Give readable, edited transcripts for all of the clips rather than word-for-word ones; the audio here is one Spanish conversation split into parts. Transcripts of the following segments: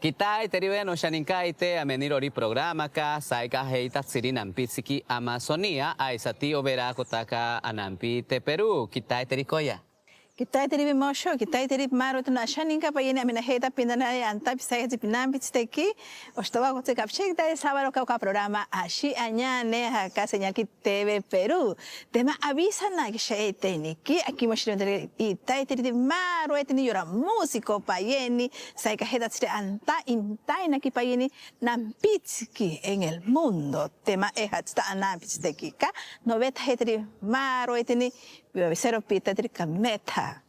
Kita teriwe no shaninkaite amenirori programa ka saika heita siri nampitsiki Amazonia aisati obera kotaka anampite Peru. Kita terikoya. Kita teri bimosho, kita teri maro tu nasha ninka pa yene amena heta pindana anta pisaya ti pinambits teki. Ostoba kote kapshek ta sábado ka programa ashi añane haka señal ki TV Perú. Tema avisa na que shete ni ki aquí moshiro teri ita teri maro etni yora músico pa yeni saika heta tse anta intai na ki pa yeni nampitski en el mundo. Tema ehat sta anampits teki ka noveta hetri maro etni Cero pita trikameta.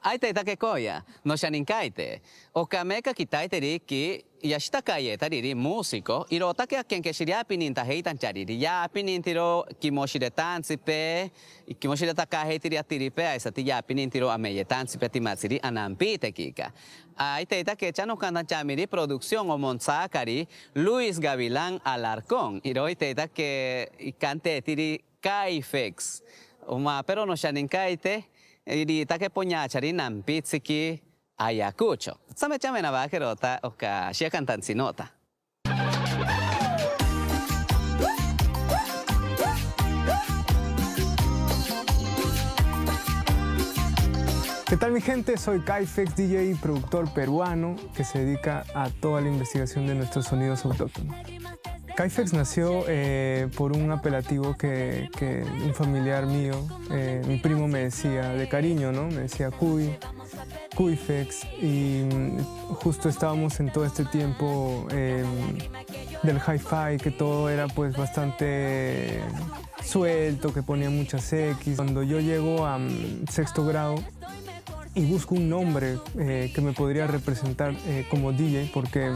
Aite take koya, no shaninkaite. Okameka kitaite riki, yashitakaye tariri músico, irotake a quien que shiria pininta heitan chariri, ya pinintiro kimoshire tansipe, kimoshire takahe tiripe, aisati ya pinintiro ameye tansipe timatsiri anampite kika. Aite take chano kanda chamiri producción o monsakari, Luis Gavilán Alarcón, iroite take cante tiri Caifex. Pero no shaninkaite, y take poñachari nampitsiki Ayacucho. Same chame na vaquerota oka shia cantancinota. ¿Qué tal mi gente? Soy Caifex, DJ y productor peruano que se dedica a toda la investigación de nuestros sonidos autóctonos. Caifex nació por un apelativo que un familiar mío, mi primo me decía de cariño, ¿no? Me decía Cuifex, y justo estábamos en todo este tiempo del hi-fi, que todo era pues bastante suelto, que ponía muchas X. Cuando yo llego a sexto grado y busco un nombre que me podría representar como DJ, porque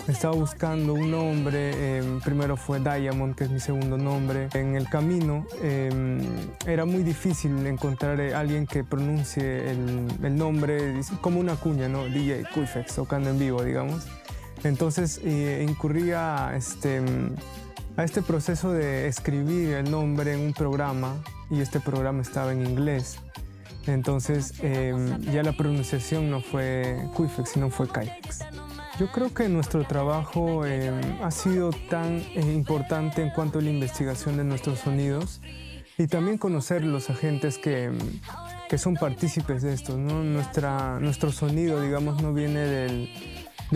estaba buscando un nombre, primero fue Diamond, que es mi segundo nombre. En el camino era muy difícil encontrar a alguien que pronuncie el nombre como una cuña, ¿no? DJ Cuifex, tocando en vivo, digamos. Entonces incurría a este proceso de escribir el nombre en un programa, y este programa estaba en inglés. Entonces ya la pronunciación no fue Cuifex, sino fue Caifex. Yo creo que nuestro trabajo ha sido tan importante en cuanto a la investigación de nuestros sonidos y también conocer los agentes que son partícipes de esto, ¿no? Nuestro sonido, digamos, no viene del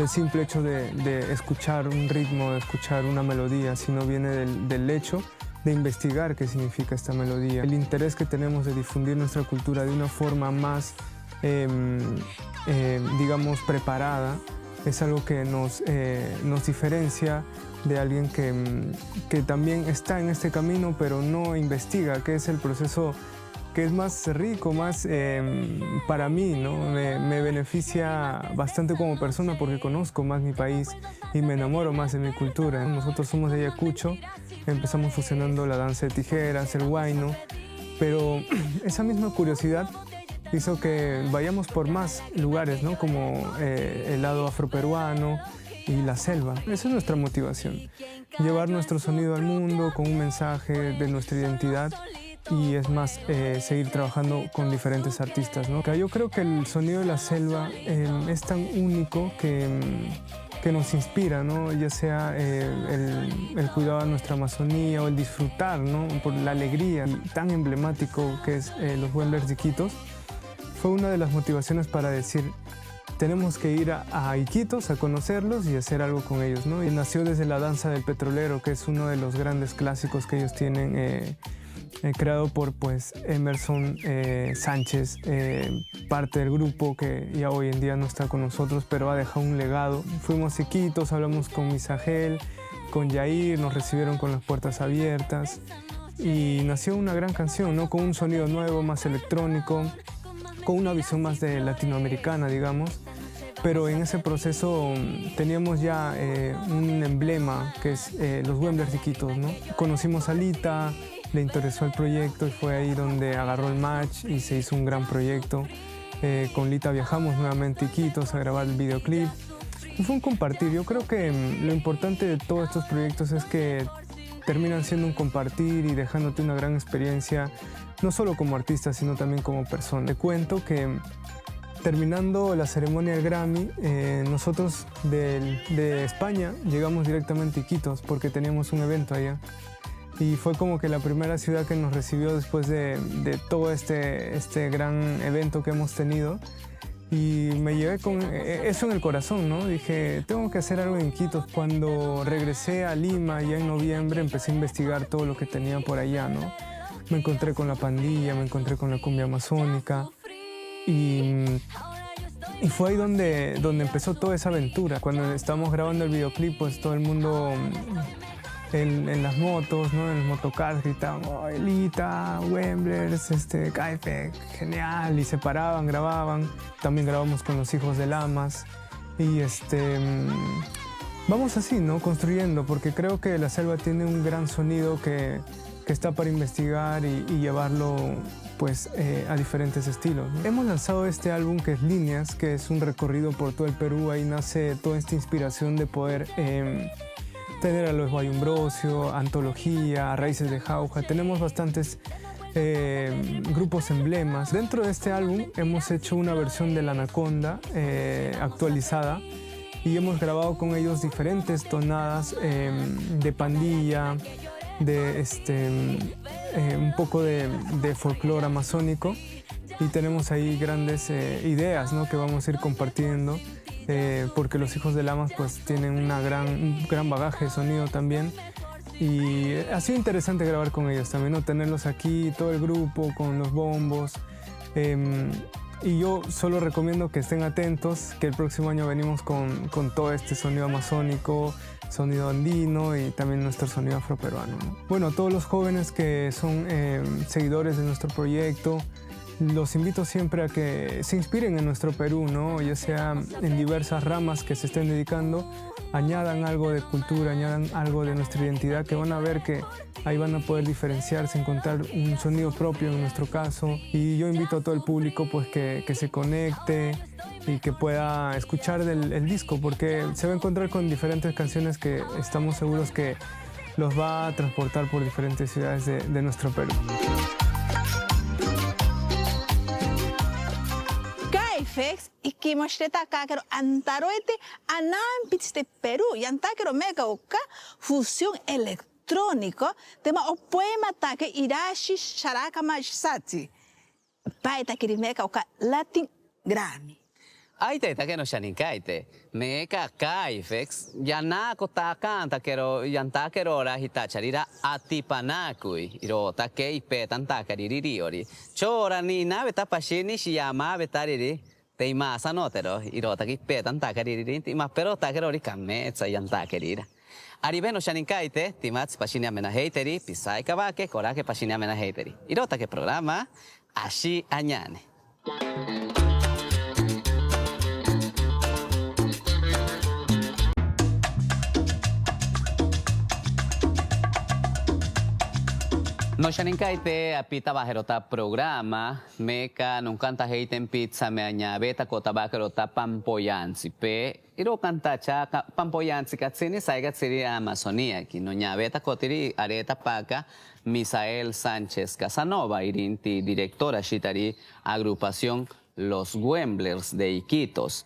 simple hecho de escuchar un ritmo, de escuchar una melodía, sino viene del hecho de investigar qué significa esta melodía. El interés que tenemos de difundir nuestra cultura de una forma más, digamos, preparada, es algo que nos diferencia de alguien que también está en este camino, pero no investiga, que es el proceso que es más rico, más para mí, ¿no? Me beneficia bastante como persona porque conozco más mi país y me enamoro más de mi cultura. Nosotros somos de Ayacucho, empezamos fusionando la danza de tijeras, el huayno, pero esa misma curiosidad hizo que vayamos por más lugares, ¿no? Como el lado afroperuano y la selva. Esa es nuestra motivación, llevar nuestro sonido al mundo con un mensaje de nuestra identidad y es más, seguir trabajando con diferentes artistas, ¿no? Yo creo que el sonido de la selva es tan único que nos inspira, ¿no? Ya sea el cuidado de nuestra Amazonía o el disfrutar, ¿no? Por la alegría tan emblemático que es los Wemblers de Iquitos. Fue una de las motivaciones para decir, tenemos que ir a Iquitos a conocerlos y hacer algo con ellos, ¿no? Y nació desde la danza del petrolero, que es uno de los grandes clásicos que ellos tienen, creado por pues, Emerson Sánchez, parte del grupo que ya hoy en día no está con nosotros, pero ha dejado un legado. Fuimos a Iquitos, hablamos con Misagel, con Yair, nos recibieron con las puertas abiertas y nació una gran canción, ¿no? Con un sonido nuevo, más electrónico, con una visión más de latinoamericana, digamos, pero en ese proceso teníamos ya un emblema que es los Wemblers de Iquitos, ¿no? Conocimos a Lita, le interesó el proyecto y fue ahí donde agarró el match y se hizo un gran proyecto. Con Lita viajamos nuevamente a Iquitos a grabar el videoclip. Y fue un compartir. Yo creo que lo importante de todos estos proyectos es que terminan siendo un compartir y dejándote una gran experiencia, no solo como artista, sino también como persona. Te cuento que terminando la ceremonia del Grammy, nosotros de España llegamos directamente a Iquitos porque teníamos un evento allá. Y fue como que la primera ciudad que nos recibió después de todo este gran evento que hemos tenido. Y me llevé con eso en el corazón, ¿no? Dije, tengo que hacer algo en Iquitos. Cuando regresé a Lima, ya en noviembre, empecé a investigar todo lo que tenía por allá, ¿no? Me encontré con la pandilla, me encontré con la cumbia amazónica. Y fue ahí donde empezó toda esa aventura. Cuando estábamos grabando el videoclip, pues todo el mundo en las motos, ¿no? En los motocars gritaban, oh, Elita, Wemblers, Kaifek, genial. Y se paraban, grababan. También grabamos con los Hijos de Lamas. Y vamos así, ¿no? Construyendo, porque creo que La Selva tiene un gran sonido que está para investigar y llevarlo pues, a diferentes estilos, ¿no? Hemos lanzado este álbum que es Líneas, que es un recorrido por todo el Perú. Ahí nace toda esta inspiración de poder tener a los Guayumbrosio, Antología, Raíces de Jauja. Tenemos bastantes grupos emblemas. Dentro de este álbum hemos hecho una versión de La Anaconda actualizada y hemos grabado con ellos diferentes tonadas de pandilla, de un poco de folclore amazónico, y tenemos ahí grandes ideas, ¿no? Que vamos a ir compartiendo, porque los Hijos de Lamas pues tienen un gran bagaje de sonido también, y ha sido interesante grabar con ellos también, ¿no? Tenerlos aquí, todo el grupo con los bombos. Y yo solo recomiendo que estén atentos, que el próximo año venimos con todo este sonido amazónico, sonido andino y también nuestro sonido afroperuano, ¿no? Bueno, a todos los jóvenes que son seguidores de nuestro proyecto, los invito siempre a que se inspiren en nuestro Perú, ¿no? Ya sea en diversas ramas que se estén dedicando, añadan algo de cultura, añadan algo de nuestra identidad, que van a ver que ahí van a poder diferenciarse, encontrar un sonido propio en nuestro caso. Y yo invito a todo el público pues que se conecte y que pueda escuchar el disco, porque se va a encontrar con diferentes canciones que estamos seguros que los va a transportar por diferentes ciudades de nuestro Perú. Kaifex y Kimosheta Kakero Antaroete Anampits de Perú y Antakero Mega Oka fusión electrónico tema o poema take Irashi Sharaka Mashsati Paita Kirimeka Oka Latin Grammy. Aite take no shaninkaite. Meka kaifex. Yanako takanta kero yantakero ra hitacharira atipanakui. Iro take ipetan takariri ori. Chora ni nabe tapashini shiyama betariri. Te imasa notero. Iro take ipetan takariri. Tima pero takero ri kametsa yantakerira. Aribe no shaninkaite. Timats pashini amena heiteri. Pisai kabake korake pashini amena heiteri. Iro take programa. Ashi añane. No shaninkaite apita bajerota programa meka nung kanta heiten pizza me añabeta kota bajerota pampoyansi pe iro kanta cha pampoyansi katsini saiga tsiri Amazonia ki no ñabeta kotiri areta paka Misael Sánchez Casanova irinti directora shitari agrupación Los Wemblers de Iquitos.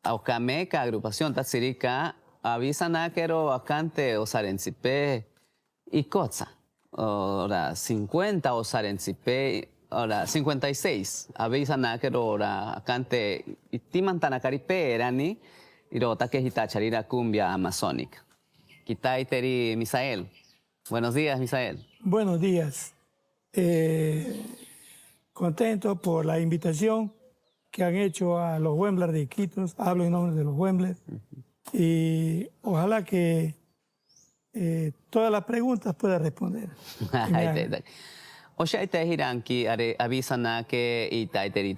Aukameka agrupación tatsirika avisana kero akante osarencipe ikotsa. Ahora 50 o sarencipe, ahora 56. Avisa na que ahora cante itimantana caripe erani irota que hitacharira cumbia amazónica. Kitaiteri Misael. Buenos días, Misael. Buenos días. Contento por la invitación que han hecho a los Wemblers de Iquitos. Hablo en nombre de los Wemblers. Y ojalá que todas las preguntas pueda responder. O sea, te dirán que avisan que itaiteri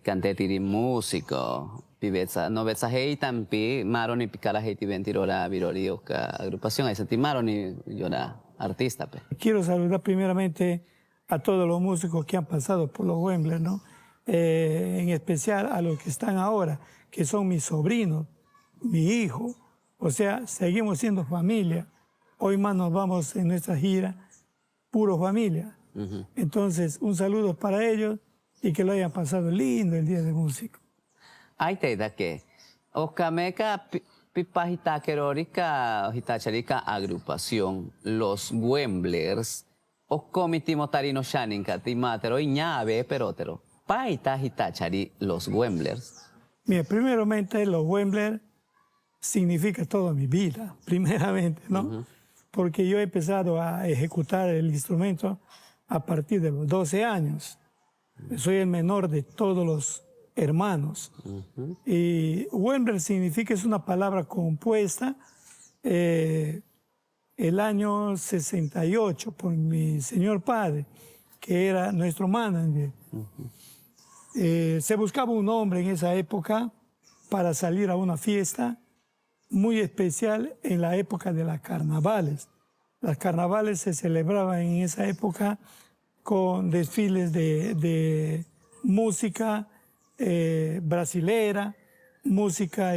cantetiri músico. Pibetsa, no betsa heitan pi maroni pikala heiti ventirora virori oka agrupación. Ahí senti maroni llora artista. Pe. Quiero saludar primeramente a todos los músicos que han pasado por los Wemblers, ¿no? En especial a los que están ahora, que son mis sobrinos, mi hijo. O sea, seguimos siendo familia. Hoy más nos vamos en nuestra gira, puro familia. Entonces, un saludo para ellos y que lo hayan pasado lindo el Día del Músico. Ay, te da que. O cameka pipa hitakerorika, hitacharika agrupación, los Wemblers, o comitimo tarino shaninka, timatero y ñave perotero. Paita hitachari los Wemblers. Mira, primeramente los Wemblers significa toda mi vida, primeramente, ¿no? Porque yo he empezado a ejecutar el instrumento a partir de los 12 años. Soy el menor de todos los hermanos. Y Wembley significa, es una palabra compuesta el año 68 por mi señor padre, que era nuestro manager. Se buscaba un hombre en esa época para salir a una fiesta muy especial en la época de las carnavales. Las carnavales se celebraban en esa época con desfiles de música brasilera, música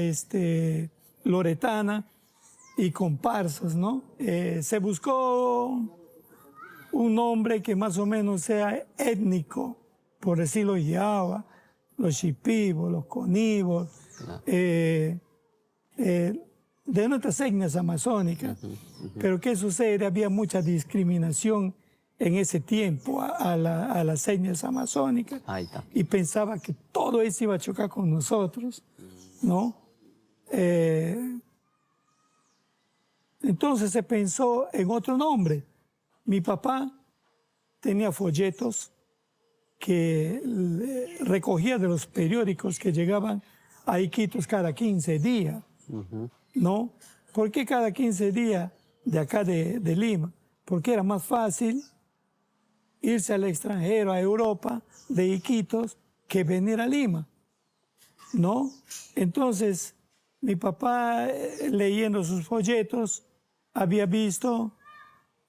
loretana y comparsas, ¿no? Se buscó un hombre que más o menos sea étnico, por decirlo Yahua, los Shipibos, los Conibos, de nuestras etnias amazónicas. Pero ¿qué sucede? Había mucha discriminación en ese tiempo a las etnias amazónicas. Ahí está. Y pensaba que todo eso iba a chocar con nosotros, ¿no? Entonces se pensó en otro nombre. Mi papá tenía folletos que recogía de los periódicos que llegaban a Iquitos cada 15 días, ¿no? ¿Por qué cada 15 días de acá de Lima? Porque era más fácil irse al extranjero, a Europa, de Iquitos, que venir a Lima, ¿no? Entonces, mi papá, leyendo sus folletos, había visto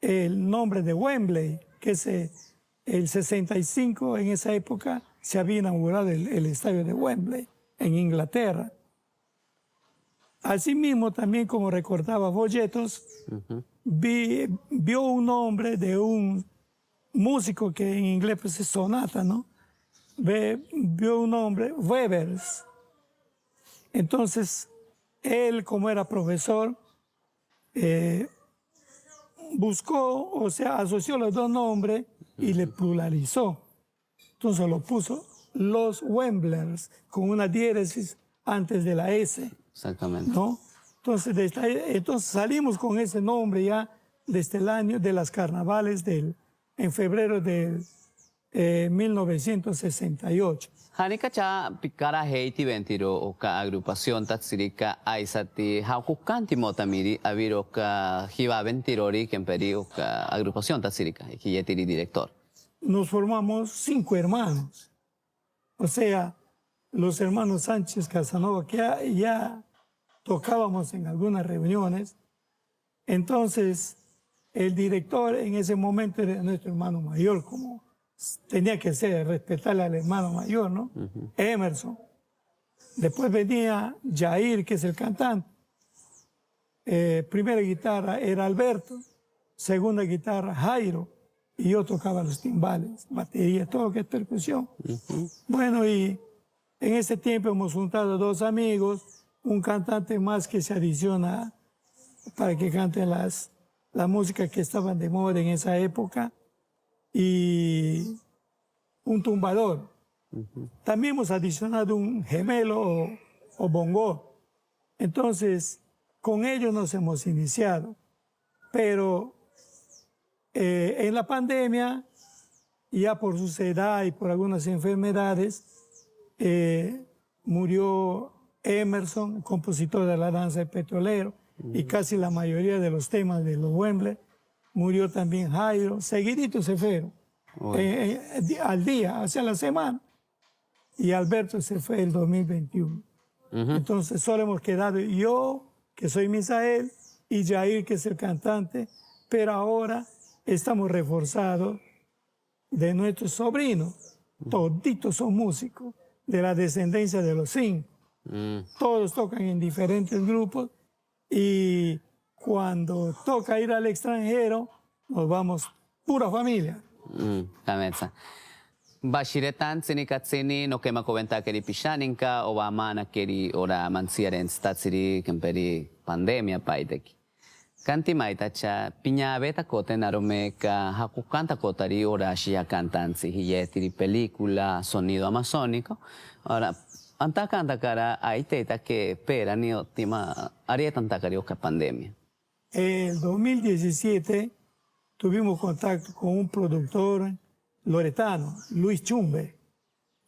el nombre de Wembley, que es el 65, en esa época, se había inaugurado el estadio de Wembley, en Inglaterra. Asimismo, también como recordaba folletos, vio un nombre de un músico que en inglés pues es sonata, ¿no? Vio un nombre, Webers. Entonces, él, como era profesor, buscó, o sea, asoció los dos nombres y le pluralizó. Entonces lo puso los Wemblers, con una diéresis antes de la S. Exactamente. ¿No? Entonces, entonces salimos con ese nombre ya desde el año de las carnavales en febrero de 1968. Hanika cha pikara heiti ventiro o ka agrupación tatsirika aisati haukukanti motamiri aviro ka hiva ventirori kemperi o ka agrupación tatsirika ikiyetiri director. Nos formamos 5 hermanos. O sea, los hermanos Sánchez Casanova, que ya tocábamos en algunas reuniones. Entonces, el director en ese momento era nuestro hermano mayor, como tenía que ser, respetarle al hermano mayor, ¿no? Emerson. Después venía Jair, que es el cantante. Primera guitarra era Alberto, segunda guitarra Jairo, y yo tocaba los timbales, batería, todo lo que es percusión. Bueno, y en ese tiempo hemos juntado 2 amigos, un cantante más que se adiciona para que cante la música que estaban de moda en esa época, y un tumbador. También hemos adicionado un gemelo o bongo. Entonces, con ellos nos hemos iniciado. Pero en la pandemia, ya por su edad y por algunas enfermedades, murió Emerson, compositor de la danza del petrolero, y casi la mayoría de los temas de los Wembley. Murió también Jairo, seguidito se fueron, al día, hacia la semana. Y Alberto se fue el 2021. Entonces solo hemos quedado yo, que soy Misael, y Jair, que es el cantante, pero ahora estamos reforzados de nuestros sobrinos. Toditos son músicos, de la descendencia de los 5. Todos tocan en diferentes grupos, y cuando toca ir al extranjero, nos vamos pura familia. Bashiretan tsini katsini no kema koventa keri pishaninka o amana keri ora mansiaren statsiri kemperi pandemia paiteki. Kanti maitacha piñaveta kote naromeka hakukanta kotari ora shia cantansi hiyetiri película sonido amazónico. Ahora antakanta cara aiteta que pera ni otima arietan takari oka pandemia. En el 2017 tuvimos contacto con un productor loretano, Luis Chumbe,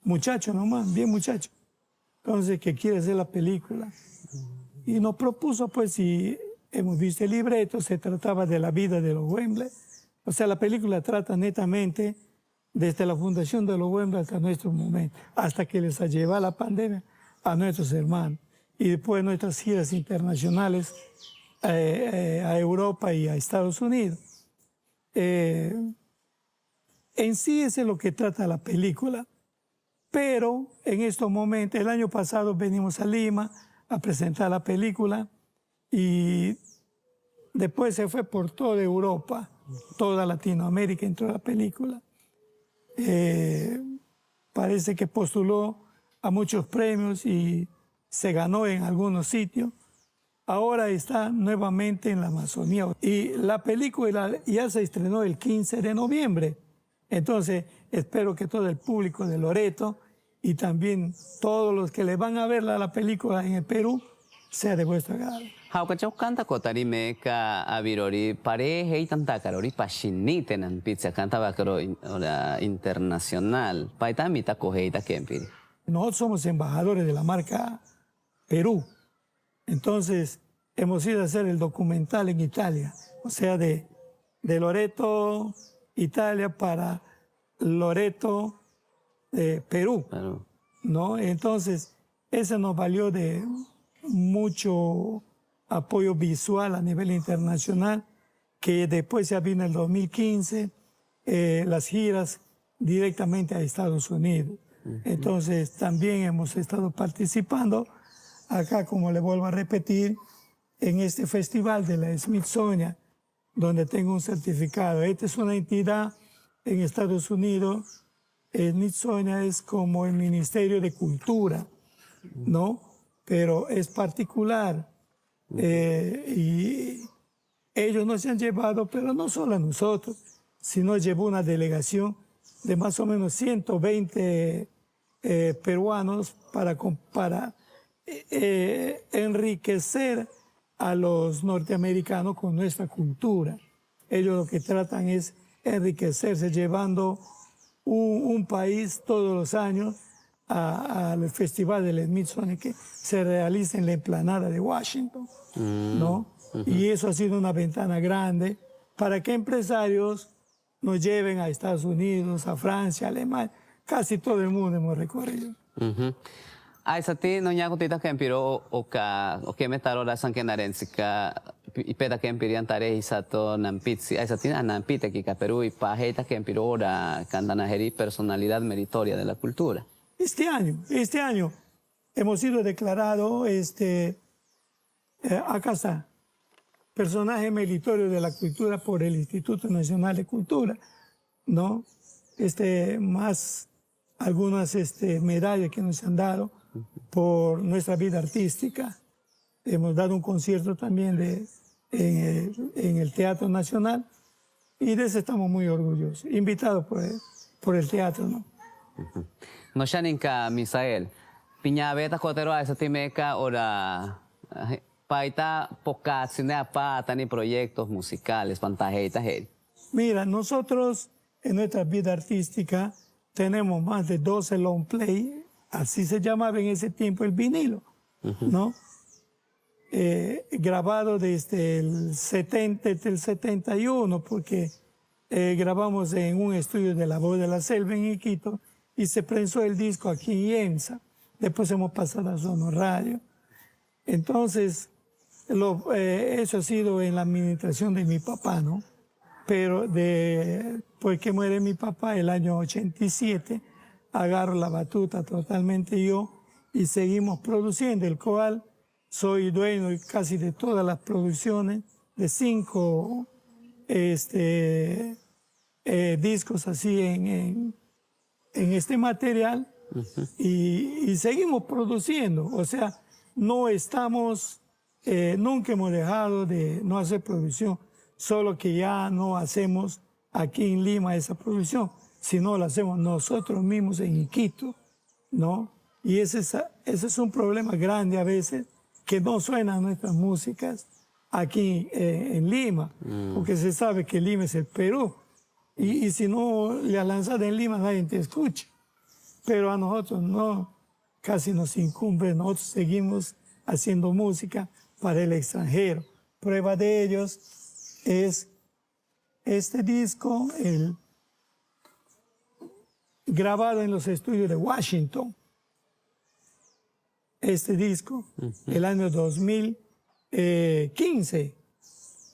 muchacho nomás, bien muchacho, entonces que quiere hacer la película. Y nos propuso, pues, si hemos visto el libreto, se trataba de la vida de los Wembley. O sea, la película trata netamente desde la fundación de los Wembley hasta nuestro momento, hasta que les ha llevado la pandemia a nuestros hermanos. Y después nuestras giras internacionales a Europa y a Estados Unidos. En sí eso es lo que trata la película, pero en estos momentos, el año pasado venimos a Lima a presentar la película y después se fue por toda Europa, toda Latinoamérica entró la película. Parece que postuló a muchos premios y se ganó en algunos sitios. Ahora está nuevamente en la Amazonía y la película ya se estrenó el 15 de noviembre. Entonces, espero que todo el público de Loreto y también todos los que le van a ver la película en el Perú sea de vuestro agrado. Haukachau kanta kotari meka avirori pareja y tanta karori pashinite nan pizza canta bakaro ora internacional. Paita mita cogeita kempiri. Nosotros somos embajadores de la marca Perú. Entonces, hemos ido a hacer el documental en Italia, o sea, de Loreto, Italia para Loreto, Perú, Claro. ¿no? Entonces, eso nos valió de mucho apoyo visual a nivel internacional, que después ya vino el 2015, las giras directamente a Estados Unidos. Entonces, también hemos estado participando acá, como le vuelvo a repetir, en este festival de la Smithsonian, donde tengo un certificado. Esta es una entidad en Estados Unidos. Smithsonian es como el Ministerio de Cultura, ¿no? Pero es particular. Y ellos nos han llevado, pero no solo a nosotros, sino llevó una delegación de más o menos 120 peruanos para enriquecer a los norteamericanos con nuestra cultura. Ellos lo que tratan es enriquecerse llevando un país todos los años al Festival del Smithsonian que se realiza en la explanada de Washington, ¿no? Y eso ha sido una ventana grande para que empresarios nos lleven a Estados Unidos, a Francia, a Alemania. Casi todo el mundo hemos recorrido. Aisati no nyaku tita kempiro oke metaro la sankenarensika ipeta kempiri antare hisato nampitsi aisati nampita kika Perú y pajeta kempiro ora kandanaheri personalidad meritoria de la cultura. Este año hemos sido declarados, acá está, personaje meritorio de la cultura por el Instituto Nacional de Cultura, ¿no? Más algunas medallas que nos han dado por nuestra vida artística. Hemos dado un concierto también en el Teatro Nacional y de eso estamos muy orgullosos, invitados por el teatro, ¿no? No shaninka Misael, piñaveta kotero aisati meka ora paita pokatsine pa tani proyectos musicales pantajeta heri. Mira, nosotros en nuestra vida artística tenemos más de 12 long play, así se llamaba en ese tiempo el vinilo, ¿no? Grabado desde el 71, porque grabamos en un estudio de La Voz de la Selva en Iquitos y se prensó el disco aquí en IEMSA. Después hemos pasado a Sono Radio. Entonces, eso ha sido en la administración de mi papá, ¿no? Pero después que muere mi papá, el año 87, agarro la batuta totalmente yo y seguimos produciendo, el cual soy dueño casi de todas las producciones, de 5 discos así en este material y seguimos produciendo. O sea, no estamos, nunca hemos dejado de no hacer producción, solo que ya no hacemos aquí en Lima esa producción, sino la hacemos nosotros mismos en Iquitos, ¿no? Y ese es un problema grande a veces, que no suenan nuestras músicas aquí en Lima, porque se sabe que Lima es el Perú, y si no la lanzas en Lima nadie te escucha, pero a nosotros no, casi nos incumbe, nosotros seguimos haciendo música para el extranjero. Prueba de ellos es este disco, grabado en los estudios de Washington, este disco, el año 2015,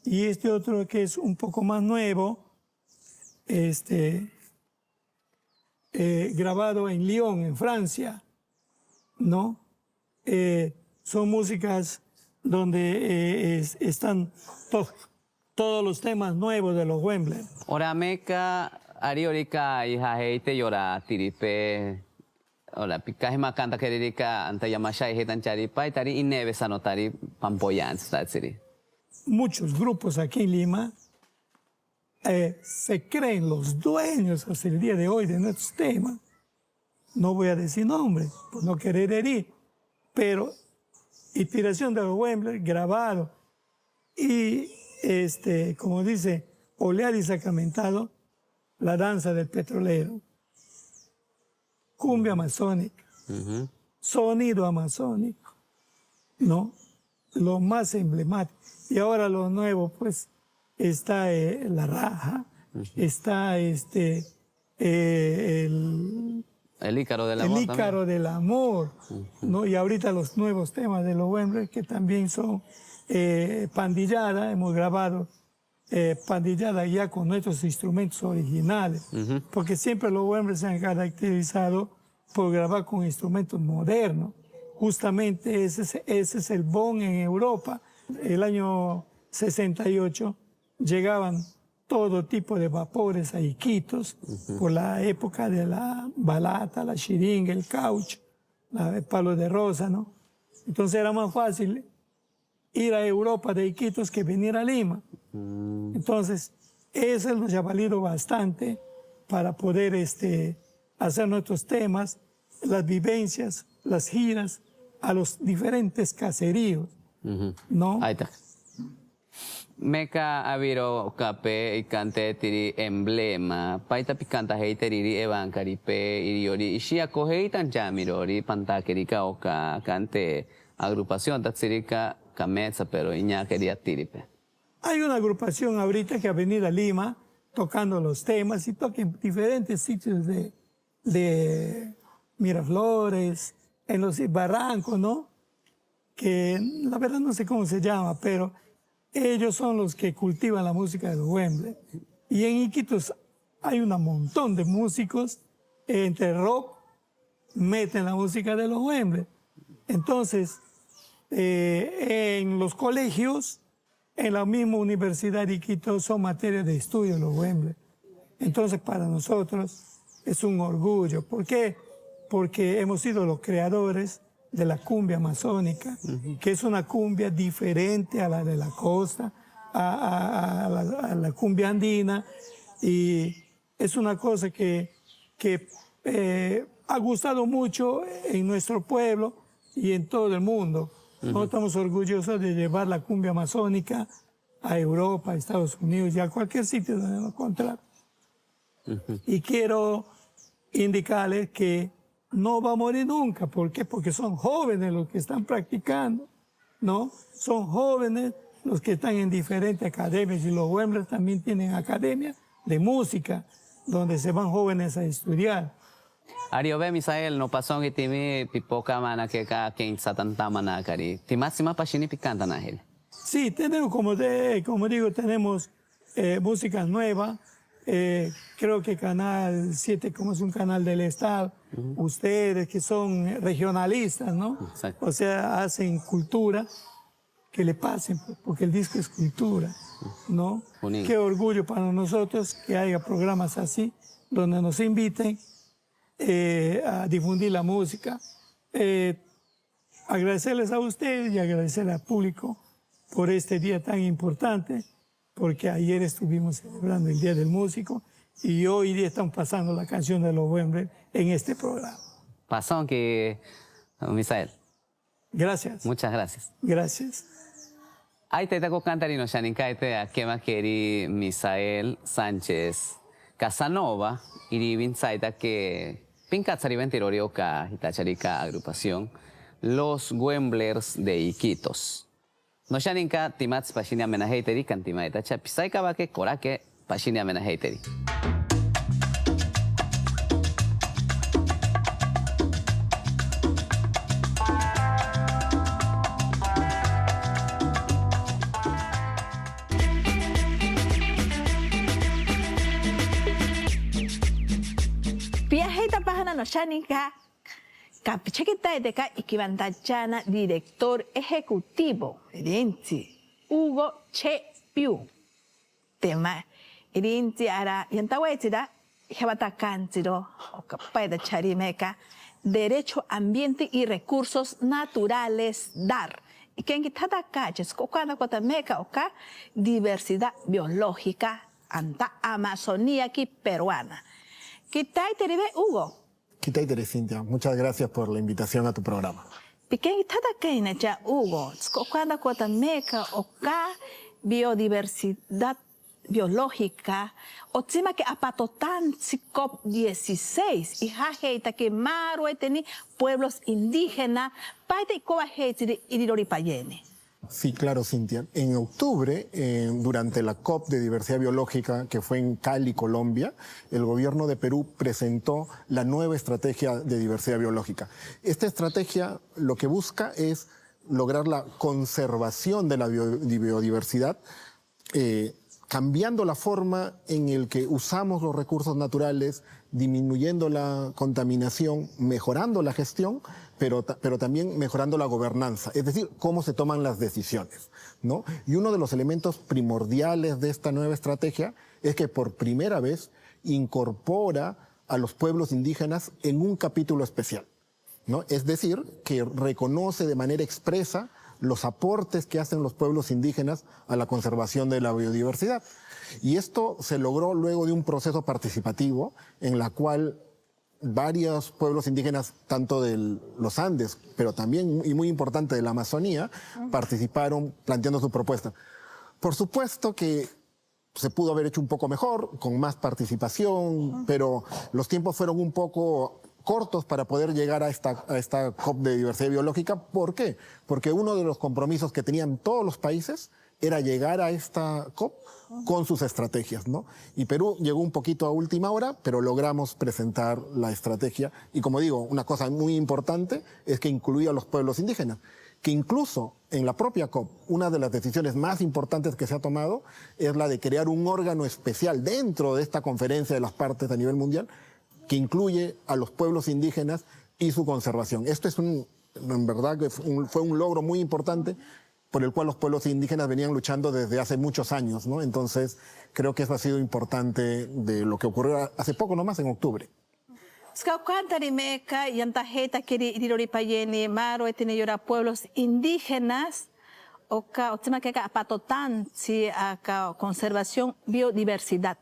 y este otro que es un poco más nuevo, grabado en Lyon, en Francia, ¿no? Son músicas donde están todos los temas nuevos de los Wembley. Ora meka ariorika ihaheite yora tiripe. Hola, pikahima kanta keririka anta yamasha hetan charipa tari ineve sanotari pampoyan statsiri. Muchos grupos aquí en Lima se creen los dueños hasta el día de hoy de nuestros temas. No voy a decir nombres, por no querer herir, pero inspiración de los Wembley, grabado, y como dice Oleari Sacramentado, la danza del petrolero, cumbia amazónica, sonido amazónico, ¿no? Lo más emblemático. Y ahora lo nuevo, pues, está la raja, está El Ícaro del Amor. el Ícaro del Amor, ¿no? Y ahorita los nuevos temas de los Wembley, que también son pandillada, hemos grabado pandillada ya con nuestros instrumentos originales, porque siempre los Wembley se han caracterizado por grabar con instrumentos modernos. Justamente ese es el boom en Europa. El año 68 llegaban todo tipo de vapores a Iquitos, por la época de la balata, la xiringa, el caucho, el palo de rosa, ¿no? Entonces era más fácil ir a Europa de Iquitos que venir a Lima. Entonces, eso nos ha valido bastante para poder hacer nuestros temas, las vivencias, las giras a los diferentes caseríos, ¿no? Ahí está. Meka aviro kape ikante tiri emblema paita pikanta heiteriri evankaripe iriori ishia koheitan jamirori pantakerika oka kante agrupación tatsirika kametsa pero iña quería tiripe. Hay una agrupación ahorita que ha venido a Lima tocando los temas y toca en diferentes sitios de Miraflores, en los barrancos, ¿no? Que la verdad no sé cómo se llama, pero ellos son los que cultivan la música de los Wembley. Y en Iquitos hay un montón de músicos, entre rock, meten la música de los Wembley. Entonces, en los colegios, en la misma Universidad de Iquitos, son materias de estudio los Wembley. Entonces, para nosotros es un orgullo. ¿Por qué? Porque hemos sido los creadores de la cumbia amazónica, que es una cumbia diferente a la de la costa, a la cumbia andina, y es una cosa que ha gustado mucho en nuestro pueblo y en todo el mundo. Nosotros estamos orgullosos de llevar la cumbia amazónica a Europa, a Estados Unidos y a cualquier sitio donde nos encontramos. Y quiero indicarles que no va a morir nunca. ¿Por qué? Porque son jóvenes los que están practicando, ¿no? Son jóvenes los que están en diferentes academias, y los Wembley también tienen academias de música donde se van jóvenes a estudiar. Ariobe Misael no pasó que timi pipoca mana que ka quien satanta mana cari. Ti máxima pashini picanta nahel. Sí, tenemos, como digo, tenemos música nueva. Creo que Canal 7, como es un canal del Estado, ustedes que son regionalistas, ¿no? Exacto. O sea, hacen cultura, que le pasen, porque el disco es cultura, ¿no? Bonito. Qué orgullo para nosotros que haya programas así, donde nos inviten a difundir la música. Agradecerles a ustedes y agradecer al público por este día tan importante, porque ayer estuvimos celebrando el Día del Músico y hoy día están pasando la canción de los Wembley en este programa. Pasó que, Misael. Gracias. Muchas gracias. Gracias. Ahí te taco cantarino Shaninkaite a Kema Keri Misael Sánchez Casanova y Vinzaita que Pinkatsari Ventirorioka Hitacharika agrupación Los Wemblers de Iquitos. No Shaninka Timats Pashinia Menaheiteri Cantimaita Chapisaika Bake Korake Pashinia Menaheiteri. Piajeita pajana no shanika, capichequita de ca equivantachana, director ejecutivo, Erinti, Hugo Che Piu. Tema, Erinti ara yantawetida, jabatacanciro, o capay de charimeca, derecho, ambiente y recursos naturales, dar. Y que en quitada calles, cocana guatameca, oca, diversidad biológica, anta Amazonía aquí peruana. ¿Qué tal, Hugo? ¿Qué tal, Cintia? Muchas gracias por la invitación a tu programa. Pequeño está ya Hugo, cuando cuatameca o ca biodiversidad biológica, o tema que apatotan COP 16 y jajeita que maro teni pueblos indígenas, paite y coba de iriroripayene. Sí, claro, Cintia. En octubre, durante la COP de Diversidad Biológica, que fue en Cali, Colombia, el gobierno de Perú presentó la nueva estrategia de diversidad biológica. Esta estrategia lo que busca es lograr la conservación de la biodiversidad, cambiando la forma en la que usamos los recursos naturales, disminuyendo la contaminación, mejorando la gestión, pero también mejorando la gobernanza, es decir, cómo se toman las decisiones, ¿no? Y uno de los elementos primordiales de esta nueva estrategia es que por primera vez incorpora a los pueblos indígenas en un capítulo especial, ¿no? Es decir, que reconoce de manera expresa los aportes que hacen los pueblos indígenas a la conservación de la biodiversidad. Y esto se logró luego de un proceso participativo en la cual varios pueblos indígenas, tanto de los Andes, pero también, y muy importante, de la Amazonía, participaron planteando su propuesta. Por supuesto que se pudo haber hecho un poco mejor, con más participación, pero los tiempos fueron un poco cortos para poder llegar a esta COP de diversidad biológica. ¿Por qué? Porque uno de los compromisos que tenían todos los países era llegar a esta COP con sus estrategias, ¿no? Y Perú llegó un poquito a última hora, pero logramos presentar la estrategia. Y como digo, una cosa muy importante es que incluía a los pueblos indígenas, que incluso en la propia COP, una de las decisiones más importantes que se ha tomado es la de crear un órgano especial dentro de esta conferencia de las partes a nivel mundial, que incluye a los pueblos indígenas y su conservación. Esto es en verdad que fue un logro muy importante por el cual los pueblos indígenas venían luchando desde hace muchos años, ¿no? Entonces, creo que eso ha sido importante de lo que ocurrió hace poco nomás, en octubre. Skaucantarimeca y antajeta kiri iriroripayeni maro etineyora pueblos indígenas o tema que apatotan si a conservación biodiversidad.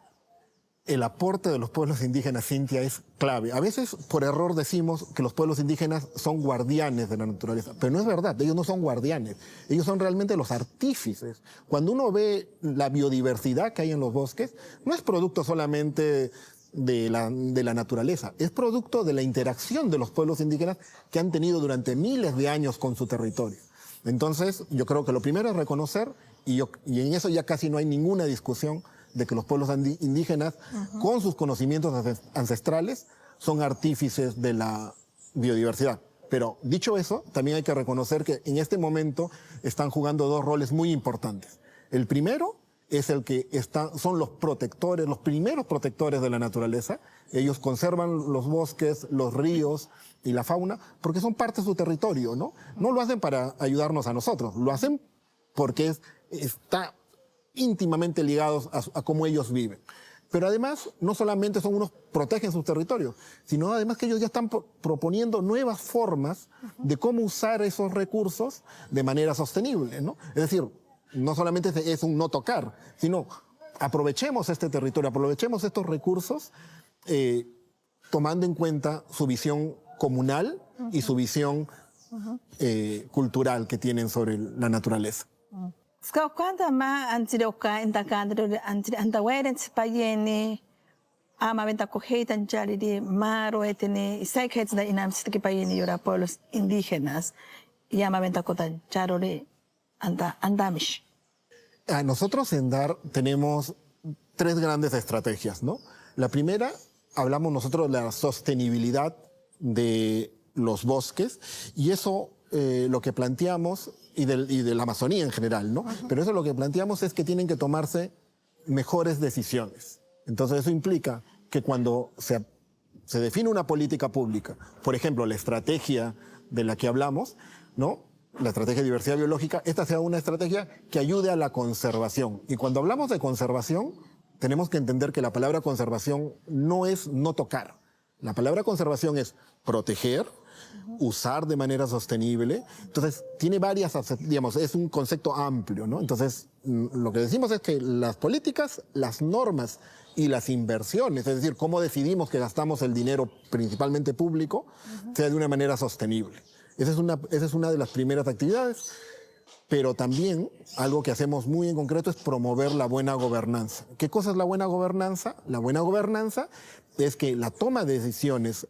El aporte de los pueblos indígenas, Cintia, es clave. A veces, por error, decimos que los pueblos indígenas son guardianes de la naturaleza, pero no es verdad, ellos no son guardianes, ellos son realmente los artífices. Cuando uno ve la biodiversidad que hay en los bosques, no es producto solamente de la naturaleza, es producto de la interacción de los pueblos indígenas que han tenido durante miles de años con su territorio. Entonces, yo creo que lo primero es reconocer, y en eso ya casi no hay ninguna discusión, de que los pueblos indígenas, con sus conocimientos ancestrales, son artífices de la biodiversidad. Pero dicho eso, también hay que reconocer que en este momento están jugando dos roles muy importantes. El primero es el que son los protectores, los primeros protectores de la naturaleza. Ellos conservan los bosques, los ríos y la fauna porque son parte de su territorio, ¿no? No lo hacen para ayudarnos a nosotros, lo hacen porque está íntimamente ligados a cómo ellos viven. Pero además, no solamente son unos protegen sus territorios, sino además que ellos ya están proponiendo nuevas formas de cómo usar esos recursos de manera sostenible, ¿no? Es decir, no solamente es un no tocar, sino aprovechemos este territorio, aprovechemos estos recursos, tomando en cuenta su visión comunal y su visión cultural que tienen sobre la naturaleza. Ska kwanta ma antiroka intakandro antaweren spayeni ama venta cojetan charidi maro etene isaikets da inam sitki payeni yora pueblos indígenas y ama venta cotan charore andamish. Nosotros en DAR tenemos 3 grandes estrategias, ¿no? La primera, hablamos nosotros de la sostenibilidad de los bosques y eso lo que planteamos y de la Amazonía en general, ¿no? Pero eso lo que planteamos es que tienen que tomarse mejores decisiones. Entonces eso implica que cuando se define una política pública, por ejemplo, la estrategia de la que hablamos, ¿no? La estrategia de diversidad biológica, esta sea una estrategia que ayude a la conservación. Y cuando hablamos de conservación, tenemos que entender que la palabra conservación no es no tocar. La palabra conservación es proteger, usar de manera sostenible. Entonces, tiene varias, digamos, es un concepto amplio, ¿no? Entonces, lo que decimos es que las políticas, las normas y las inversiones, es decir, cómo decidimos que gastamos el dinero principalmente público, sea de una manera sostenible. Esa es una de las primeras actividades. Pero también algo que hacemos muy en concreto es promover la buena gobernanza. ¿Qué cosa es la buena gobernanza? La buena gobernanza es que la toma de decisiones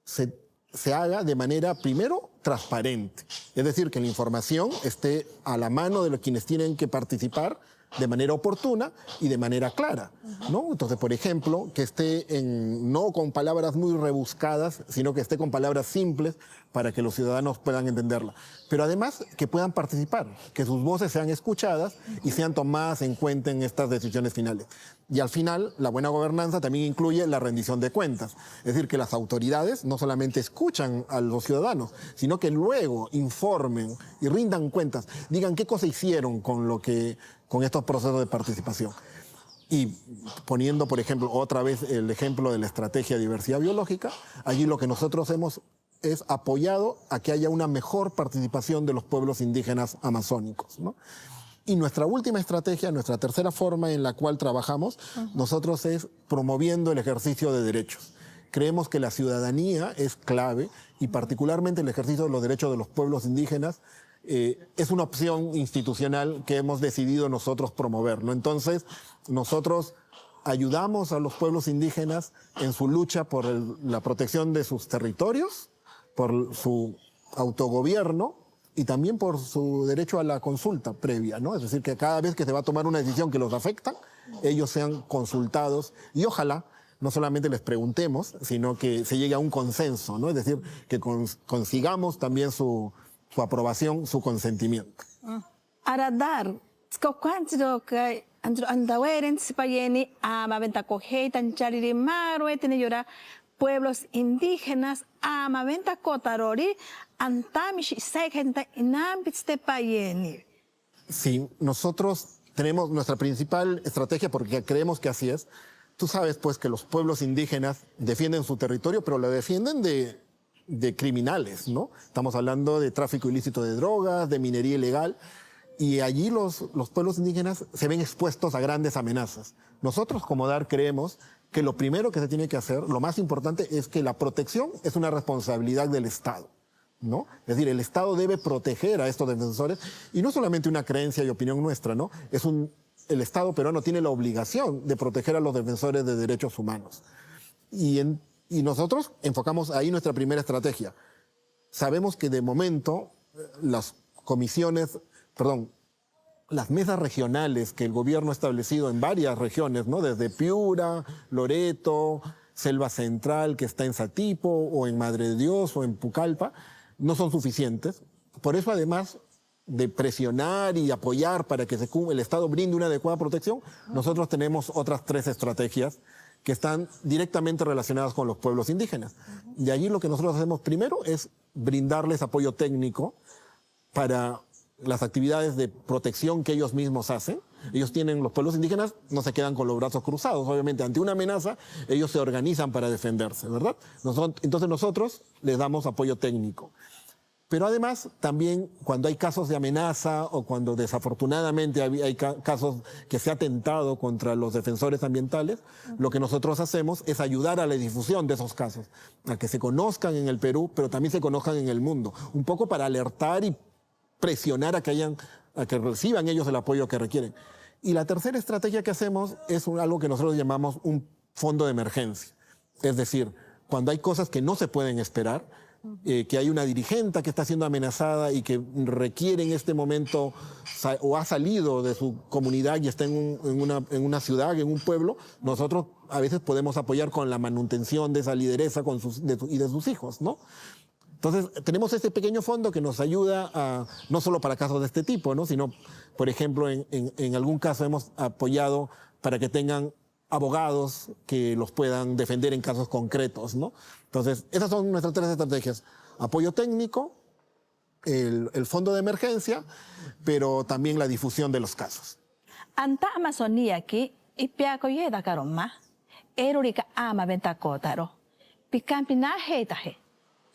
se haga de manera, primero, transparente. Es decir, que la información esté a la mano de los quienes tienen que participar de manera oportuna y de manera clara, ¿no? Entonces, por ejemplo, que esté no con palabras muy rebuscadas, sino que esté con palabras simples para que los ciudadanos puedan entenderla. Pero además que puedan participar, que sus voces sean escuchadas y sean tomadas en cuenta en estas decisiones finales. Y al final, la buena gobernanza también incluye la rendición de cuentas. Es decir, que las autoridades no solamente escuchan a los ciudadanos, sino que luego informen y rindan cuentas, digan qué cosa hicieron con estos procesos de participación. Y poniendo, por ejemplo, otra vez el ejemplo de la estrategia de diversidad biológica, allí lo que nosotros hemos es apoyado a que haya una mejor participación de los pueblos indígenas amazónicos, ¿no? Y nuestra última estrategia, nuestra tercera forma en la cual trabajamos, nosotros es promoviendo el ejercicio de derechos. Creemos que la ciudadanía es clave y particularmente el ejercicio de los derechos de los pueblos indígenas es una opción institucional que hemos decidido nosotros promover, ¿no? Entonces, nosotros ayudamos a los pueblos indígenas en su lucha por la protección de sus territorios, por su autogobierno y también por su derecho a la consulta previa, ¿no? Es decir, que cada vez que se va a tomar una decisión que los afecta, ellos sean consultados y ojalá no solamente les preguntemos, sino que se llegue a un consenso, ¿no? Es decir, que consigamos también su aprobación, su consentimiento. Aradar, skaukwantiro que andaweren spayeni ama venta cojetan chariri maro etene yora pueblos indígenas ama venta cotarori antamish saikenta inambitste payeni. Sí, nosotros tenemos nuestra principal estrategia porque creemos que así es. Tú sabes, pues, que los pueblos indígenas defienden su territorio, pero lo defienden de criminales, ¿no? Estamos hablando de tráfico ilícito de drogas, de minería ilegal, y allí los pueblos indígenas se ven expuestos a grandes amenazas. Nosotros, como DAR, creemos que lo primero que se tiene que hacer, lo más importante, es que la protección es una responsabilidad del Estado, ¿no? Es decir, el Estado debe proteger a estos defensores, y no solamente una creencia y opinión nuestra, ¿no? El Estado peruano tiene la obligación de proteger a los defensores de derechos humanos. Y nosotros enfocamos ahí nuestra primera estrategia. Sabemos que de momento las mesas regionales que el gobierno ha establecido en varias regiones, ¿no? Desde Piura, Loreto, Selva Central, que está en Satipo, o en Madre de Dios, o en Pucallpa, no son suficientes. Por eso, además de presionar y apoyar para que el Estado brinde una adecuada protección, nosotros tenemos otras 3 estrategias que están directamente relacionadas con los pueblos indígenas. Y allí lo que nosotros hacemos primero es brindarles apoyo técnico para las actividades de protección que ellos mismos hacen. Ellos tienen, los pueblos indígenas no se quedan con los brazos cruzados. Obviamente, ante una amenaza, ellos se organizan para defenderse, ¿verdad? Entonces nosotros les damos apoyo técnico. Pero además, también cuando hay casos de amenaza o cuando desafortunadamente hay casos que se ha atentado contra los defensores ambientales, lo que nosotros hacemos es ayudar a la difusión de esos casos, a que se conozcan en el Perú, pero también se conozcan en el mundo, un poco para alertar y presionar a que reciban ellos el apoyo que requieren. Y la tercera estrategia que hacemos es algo que nosotros llamamos un fondo de emergencia. Es decir, cuando hay cosas que no se pueden esperar, que hay una dirigente que está siendo amenazada y que requiere en este momento o ha salido de su comunidad y está en una ciudad, en un pueblo, nosotros a veces podemos apoyar con la manutención de esa lideresa y de sus hijos, ¿no? Entonces, tenemos este pequeño fondo que nos ayuda no solo para casos de este tipo, ¿no? Sino, por ejemplo, en algún caso hemos apoyado para que tengan abogados que los puedan defender en casos concretos, ¿no? Entonces, esas son nuestras tres estrategias. Apoyo técnico, el fondo de emergencia, pero también la difusión de los casos. Anta Amazonía ki ipiako yeda karoma. Erurika ama ventakotaro. Picampina heitaje.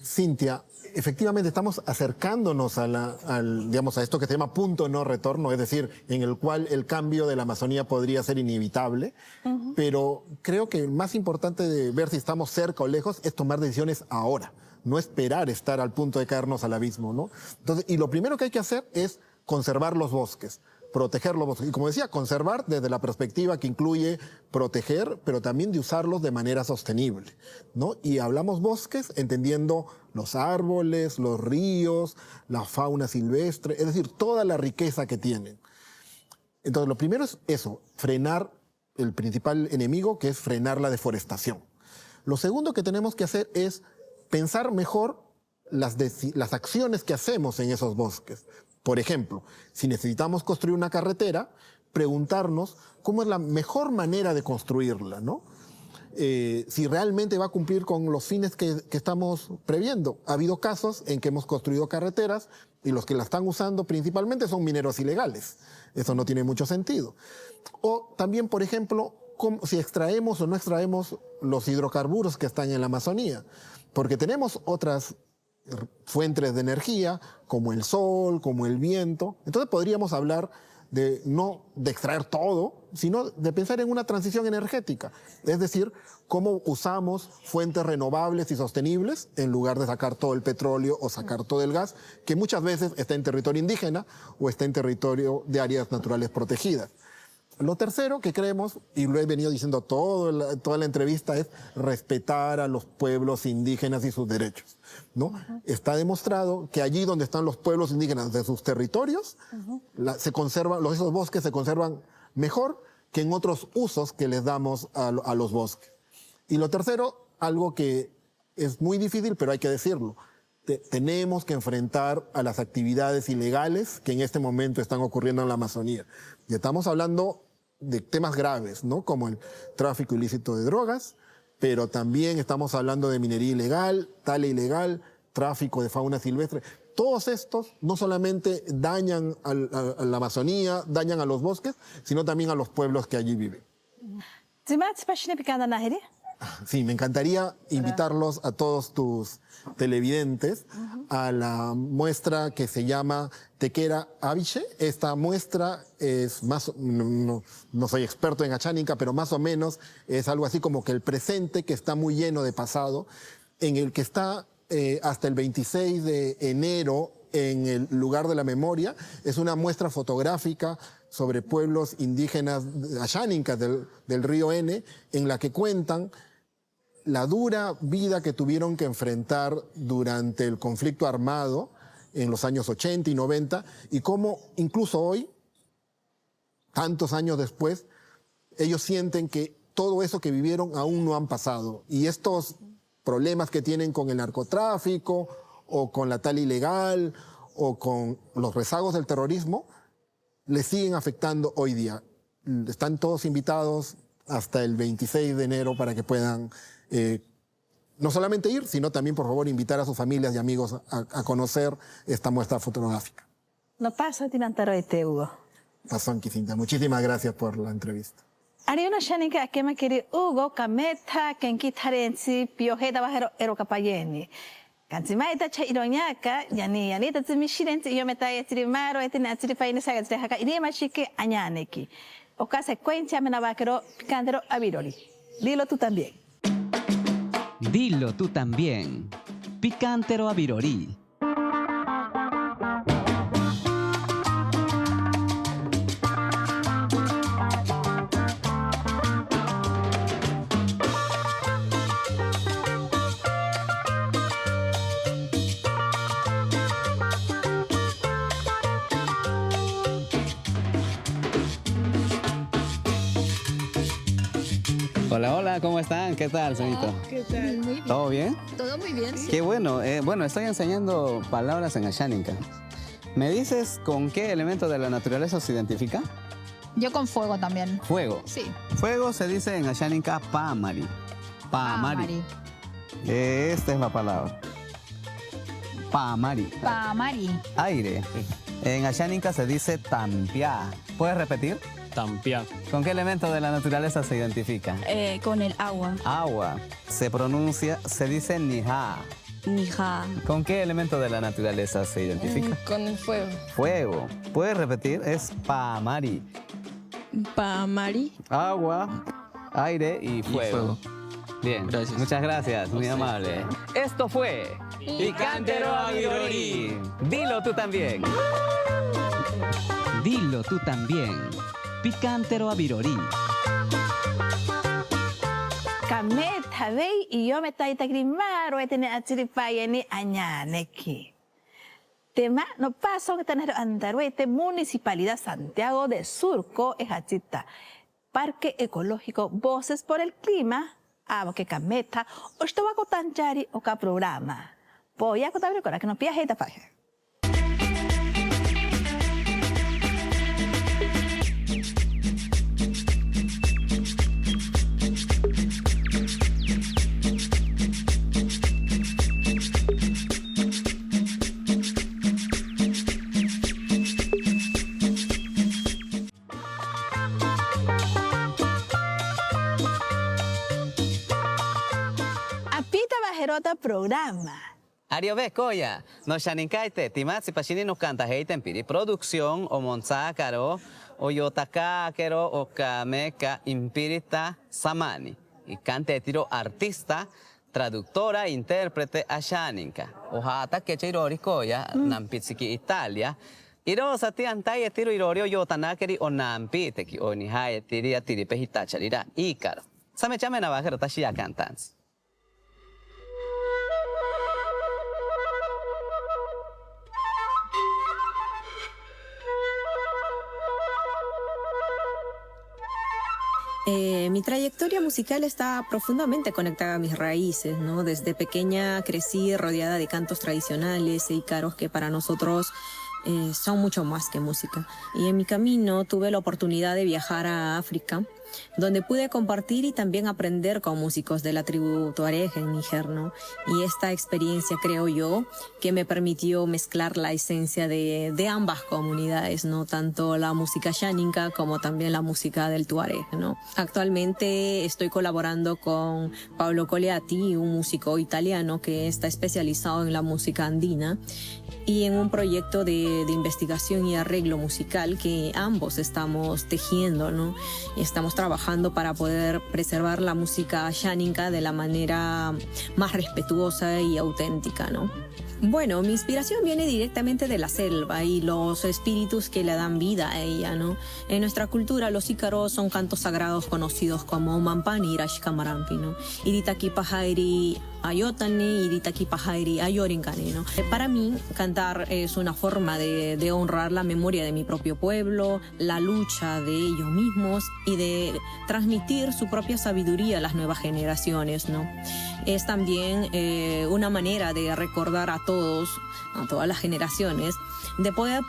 Cintia, efectivamente estamos acercándonos digamos, a esto que se llama punto no retorno, es decir, en el cual el cambio de la Amazonía podría ser inevitable, pero creo que más importante de ver si estamos cerca o lejos es tomar decisiones ahora, no esperar estar al punto de caernos al abismo, ¿no? Entonces, y lo primero que hay que hacer es conservar los bosques, proteger los bosques. Y como decía, conservar desde la perspectiva que incluye proteger, pero también de usarlos de manera sostenible, ¿no? Y hablamos bosques entendiendo los árboles, los ríos, la fauna silvestre, es decir, toda la riqueza que tienen. Entonces, lo primero es eso, frenar el principal enemigo, que es frenar la deforestación. Lo segundo que tenemos que hacer es pensar mejor las acciones que hacemos en esos bosques. Por ejemplo, si necesitamos construir una carretera, preguntarnos cómo es la mejor manera de construirla, ¿no? Si realmente va a cumplir con los fines que estamos previendo. Ha habido casos en que hemos construido carreteras y los que la están usando principalmente son mineros ilegales. Eso no tiene mucho sentido. O también, por ejemplo, si extraemos o no extraemos los hidrocarburos que están en la Amazonía. Porque tenemos otras fuentes de energía, como el sol, como el viento. Entonces podríamos hablar no de extraer todo, sino de pensar en una transición energética. Es decir, cómo usamos fuentes renovables y sostenibles en lugar de sacar todo el petróleo o sacar todo el gas, que muchas veces está en territorio indígena o está en territorio de áreas naturales protegidas. Lo tercero que creemos, y lo he venido diciendo toda la entrevista, es respetar a los pueblos indígenas y sus derechos, ¿no? Está demostrado que allí donde están los pueblos indígenas de sus territorios, esos bosques se conservan mejor que en otros usos que les damos a los bosques. Y lo tercero, algo que es muy difícil, pero hay que decirlo, tenemos que enfrentar a las actividades ilegales que en este momento están ocurriendo en la Amazonía. Y estamos hablando de temas graves, ¿no? Como el tráfico ilícito de drogas, pero también estamos hablando de minería ilegal, tala ilegal, tráfico de fauna silvestre. Todos estos no solamente dañan a la Amazonía, dañan a los bosques, sino también a los pueblos que allí viven. Sí, me encantaría invitarlos a todos tus televidentes a la muestra que se llama Tequera Aviche. Esta muestra es no soy experto en Achánica, pero más o menos es algo así como que el presente, que está muy lleno de pasado, en el que está hasta el 26 de enero en el lugar de la memoria. Es una muestra fotográfica sobre pueblos indígenas achánicas del río N, en la que cuentan la dura vida que tuvieron que enfrentar durante el conflicto armado en los años 80 y 90, y cómo incluso hoy, tantos años después, ellos sienten que todo eso que vivieron aún no han pasado. Y estos problemas que tienen con el narcotráfico, o con la tala ilegal, o con los rezagos del terrorismo, les siguen afectando hoy día. Están todos invitados hasta el 26 de enero para que puedan no solamente ir, sino también, por favor, invitar a sus familias y amigos a conocer esta muestra fotográfica. No paso tinantaro ite Hugo. Pasón Quicinta, muchísimas gracias por la entrevista. Ari una shaninka que me quiere Hugo kameta kenki tarensi piojeta bajero ero kapayeni. Kansimaita cha iroñaka yani tatsimi shirensi yo meta yatiri maro etina atiri faini saga tiri haka irima shike añaneki. O consecuencia me navaquero picantero aviroli. Dilo tú también. Dilo tú también. Picantero a Virorí. Hola, hola, ¿cómo están? ¿Qué tal, señorita? ¿Qué tal? Muy bien. ¿Todo bien? Todo muy bien, sí. Qué bueno. Bueno, estoy enseñando palabras en Ashaninka. ¿Me dices con qué elemento de la naturaleza se identifica? Yo con fuego también. Fuego. Sí. Fuego se dice en Ashaninka Paamari. Paamari. Esta es la palabra. Paamari. Paamari. Aire. En Ashaninka se dice Tampia. ¿Puedes repetir? Tampia. ¿Con qué elemento de la naturaleza se identifica? Con el agua. Agua. Se dice Niha. Nija. ¿Con qué elemento de la naturaleza se identifica? Con el fuego. Fuego. ¿Puedes repetir? Es Paamari. Paamari. Agua, aire y fuego. Bien, Gracias. muchas gracias, muy amable. Esto fue Picantero a Virorí. Dilo tú también. Dilo tú también. Picantero a Virorí. Kameta vei y yo me taita grimaro etene atiri payeni añaneki. Tema no paso que tener andaruete Municipalidad Santiago de Surco ejachita. Parque Ecológico Voces por el Clima. Amo que kameta o estaba tanchari o ka programa. Voy a contar con que no pilla esta página. Apita bajerota programa. Ario ve koya, no shaninkaite, timatsi pashini no canta heiten piri, producción o monzácaro, o yotakakero o kameka impirita samani. Y cante tiro artista, traductora, intérprete a shaninka. O hata que chirori koya, nampitsiki Italia. Iro sati antai tiro irorio yotanakeri o nampiteki, o nihai tiri atiri pehitacharira, ícaro. Same chame navajero tashia cantans. Mi trayectoria musical está profundamente conectada a mis raíces, ¿no? Desde pequeña crecí rodeada de cantos tradicionales e ícaros que para nosotros son mucho más que música. Y en mi camino tuve la oportunidad de viajar a África, donde pude compartir y también aprender con músicos de la tribu Tuareg en Níger, ¿no? Y esta experiencia, creo yo, que me permitió mezclar la esencia de ambas comunidades, ¿no? Tanto la música shaninka como también la música del Tuareg, ¿no? Actualmente estoy colaborando con Paolo Coleatti, un músico italiano que está especializado en la música andina, y en un proyecto de investigación y arreglo musical que ambos estamos tejiendo, ¿no? Y estamos trabajando para poder preservar la música shaninka de la manera más respetuosa y auténtica, ¿no? Bueno, mi inspiración viene directamente de la selva y los espíritus que le dan vida a ella, ¿no? En nuestra cultura, los ícaros son cantos sagrados conocidos como Mampani y Rashkamarampi, ¿no? Iritaki Pahairi Ayotani, Iritaki Pahairi Ayorinkani, ¿no? Para mí, cantar es una forma de honrar la memoria de mi propio pueblo, la lucha de ellos mismos y de transmitir su propia sabiduría a las nuevas generaciones, ¿no? Es también una manera de recordar a todas las generaciones, de poder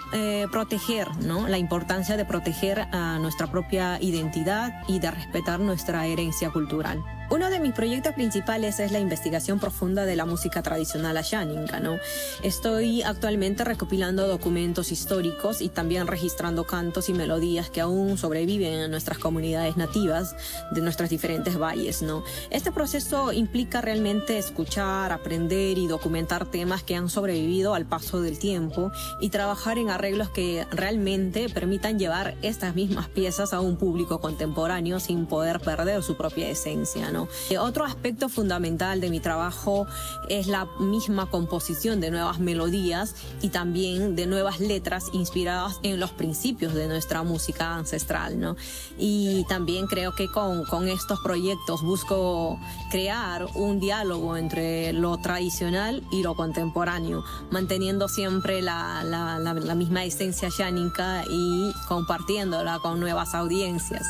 proteger, ¿no? La importancia de proteger a nuestra propia identidad y de respetar nuestra herencia cultural. Uno de mis proyectos principales es la investigación investigación profunda de la música tradicional asháninka, ¿no? Estoy actualmente recopilando documentos históricos y también registrando cantos y melodías que aún sobreviven en nuestras comunidades nativas de nuestros diferentes valles, ¿no? Este proceso implica realmente escuchar, aprender y documentar temas que han sobrevivido al paso del tiempo y trabajar en arreglos que realmente permitan llevar estas mismas piezas a un público contemporáneo sin poder perder su propia esencia, ¿no? Otro aspecto fundamental de mi trabajo es la misma composición de nuevas melodías y también de nuevas letras inspiradas en los principios de nuestra música ancestral, ¿no? Y también creo que con estos proyectos busco crear un diálogo entre lo tradicional y lo contemporáneo, manteniendo siempre la misma esencia asháninka y compartiéndola con nuevas audiencias.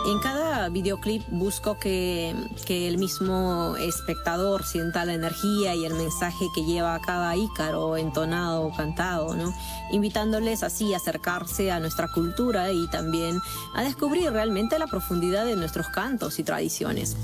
En cada videoclip busco que el mismo espectador sienta la energía y el mensaje que lleva cada ícaro entonado o cantado, ¿no? Invitándoles así a acercarse a nuestra cultura y también a descubrir realmente la profundidad de nuestros cantos y tradiciones.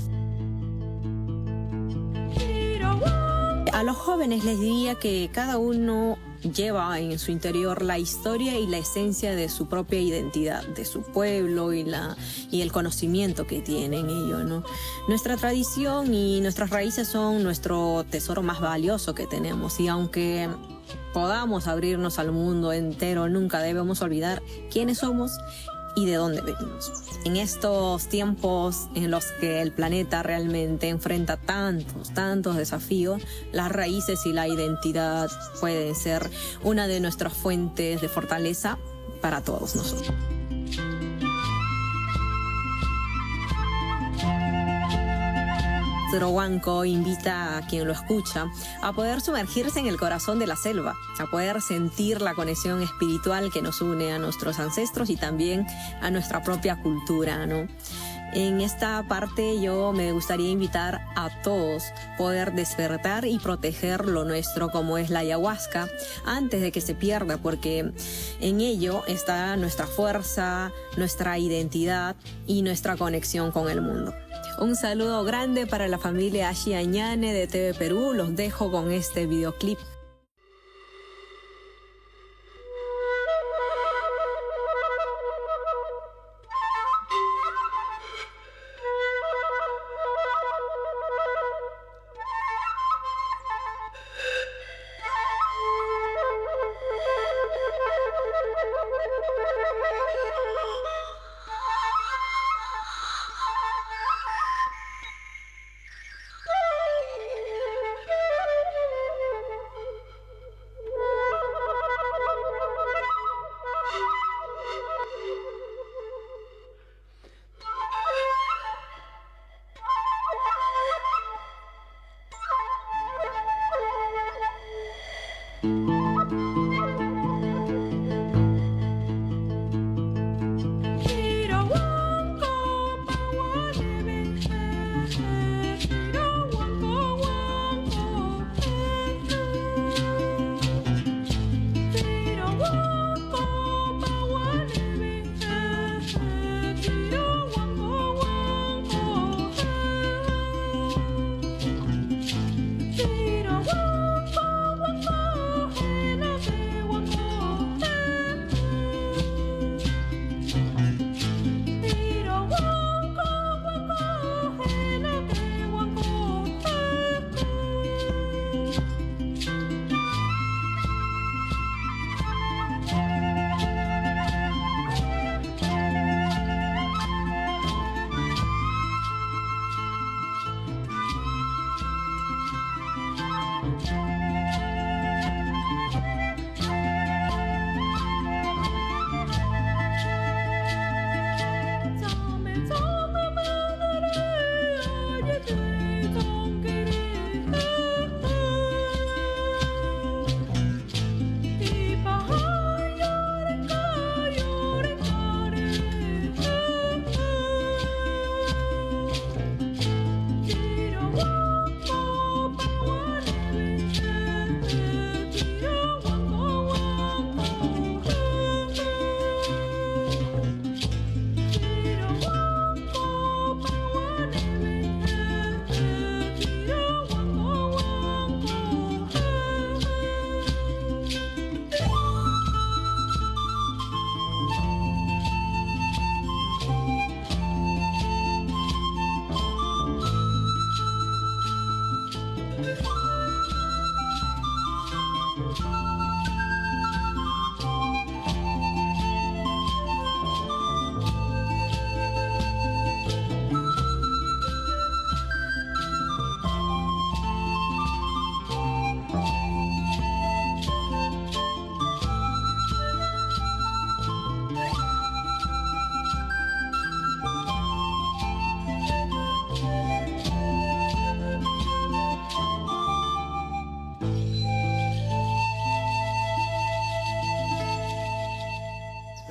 A los jóvenes les diría que cada uno lleva en su interior la historia y la esencia de su propia identidad, de su pueblo y el conocimiento que tiene en ello, ¿no? Nuestra tradición y nuestras raíces son nuestro tesoro más valioso que tenemos, y aunque podamos abrirnos al mundo entero, nunca debemos olvidar quiénes somos y de dónde venimos. En estos tiempos en los que el planeta realmente enfrenta tantos desafíos, las raíces y la identidad pueden ser una de nuestras fuentes de fortaleza para todos nosotros. Huanco invita a quien lo escucha a poder sumergirse en el corazón de la selva, a poder sentir la conexión espiritual que nos une a nuestros ancestros y también a nuestra propia cultura, ¿no? En esta parte yo me gustaría invitar a todos poder despertar y proteger lo nuestro, como es la ayahuasca, antes de que se pierda, porque en ello está nuestra fuerza, nuestra identidad y nuestra conexión con el mundo. Un saludo grande para la familia Ashi Añane de TV Perú. Los dejo con este videoclip.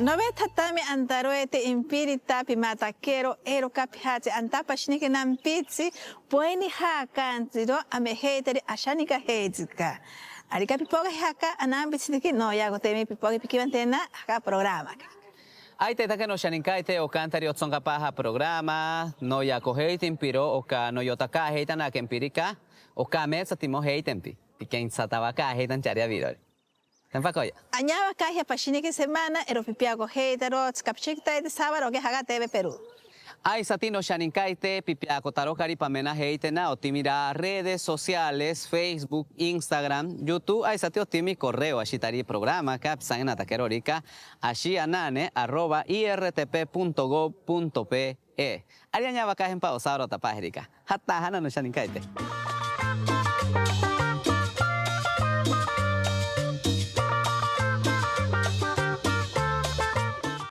No ves tatami antaroete impirita pimataquero ero capihache antapa shniki nampitsi pueni haka antiro ameheteri ashanika hezika. Arika pipoga haka anambitsiniki no yago temi pipoga pikivantena haka programa. Ai te take no shaninkaite o kantari otsonga paha programa, no ya koheitin piro o ka no yotaka heitan a kempirika, o ka metsa timo heitempi, piken satavaka heitan charia virori. Tempakoya. Añaba kahia pashiniki semana ero pipiago heitero skapchikta de sábado que haga TV Perú. Ai satino shaninkaite pipiako tarokari pamena heitena o timira redes sociales, Facebook, Instagram, YouTube, ai sati o timi correo ashitari programa kapsan atakerorika ashianane@irtp.gov.pe. Arianya bakahen pa osaro tapahirika. Hatta hana no shaninkaite.